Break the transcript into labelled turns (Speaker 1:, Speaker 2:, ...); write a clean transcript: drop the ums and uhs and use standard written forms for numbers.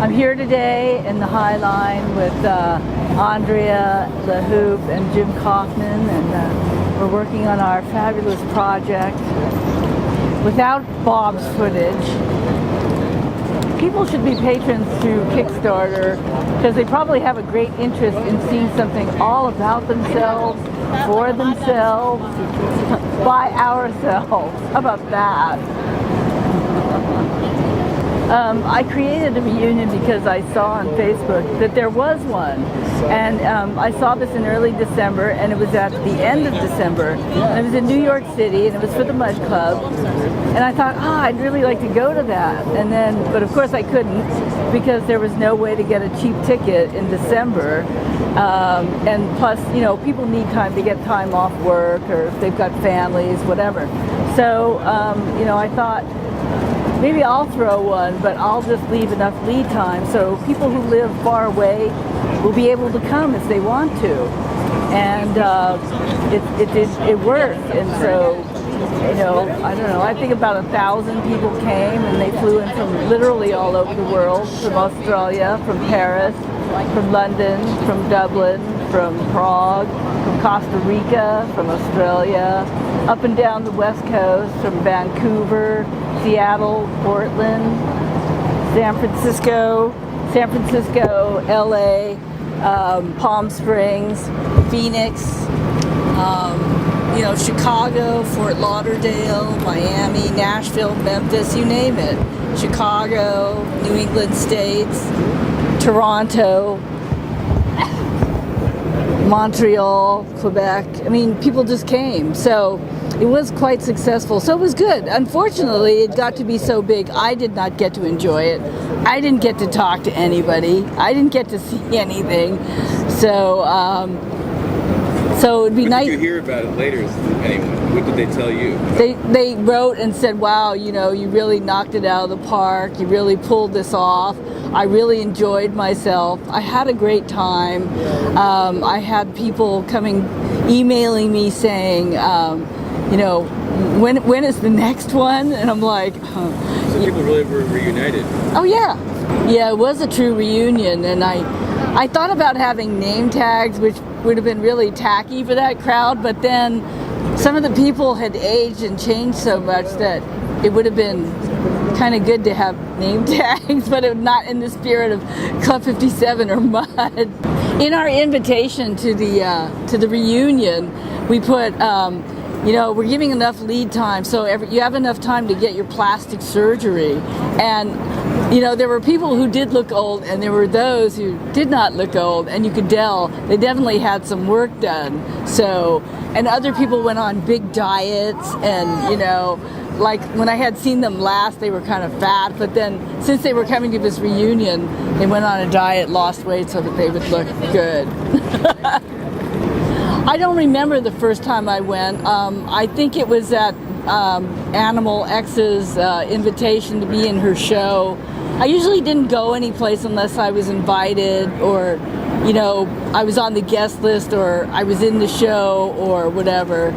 Speaker 1: I'm here today in the High Line with Andrea, LeHeup, and Jim Coffman, and we're working on our fabulous project without Bob's footage. People should be patrons through Kickstarter because they probably have a great interest in seeing something all about themselves, for themselves, by ourselves. How about that? I created a reunion because I saw on Facebook that there was one, and I saw this in early December, and it was at the end of December, and it was in New York City, and it was for the Mud Club, and I thought, I'd really like to go to that, and then, but of course I couldn't because there was no way to get a cheap ticket in December, and plus, you know, people need time to get time off work, or if they've got families, whatever. So, you know, I thought, maybe I'll throw one, but I'll just leave enough lead time so people who live far away will be able to come if they want to. And it worked. And so, you know, I don't know, I think about 1,000 people came, and they flew in from literally all over the world, from Australia, from Paris, from London, from Dublin, from Prague, from Costa Rica, from Australia, up and down the West Coast, from Vancouver, Seattle, Portland, San Francisco, LA, Palm Springs, Phoenix, you know, Chicago, Fort Lauderdale, Miami, Nashville, Memphis, you name it. Chicago, New England states, Toronto, Montreal, Quebec. I mean, people just came. So it was quite successful. So it was good. Unfortunately, it got to be so big, I did not get to enjoy it. I didn't get to talk to anybody. I didn't get to see anything. So, so it'd be nice.
Speaker 2: Did you hear about it later? Anyway, what did they tell you?
Speaker 1: They wrote and said, wow, you know, you really knocked it out of the park. You really pulled this off. I really enjoyed myself. I had a great time. I had people emailing me saying, you know, when is the next one? And I'm like,
Speaker 2: So people really were reunited.
Speaker 1: Oh yeah. Yeah, it was a true reunion, and I thought about having name tags, which would have been really tacky for that crowd, but then some of the people had aged and changed so much that it would have been kind of good to have name tags, but not in the spirit of Club 57 or Mud. In our invitation to the reunion, we put, you know, we're giving enough lead time, so you have enough time to get your plastic surgery. And, you know, there were people who did look old, and there were those who did not look old, and you could tell they definitely had some work done. So, and other people went on big diets, and, you know, like when I had seen them last, they were kind of fat, but then since they were coming to this reunion, they went on a diet, lost weight so that they would look good. I don't remember the first time I went. I think it was at Animal X's invitation to be in her show. I usually didn't go anyplace unless I was invited, or, you know, I was on the guest list, or I was in the show, or whatever.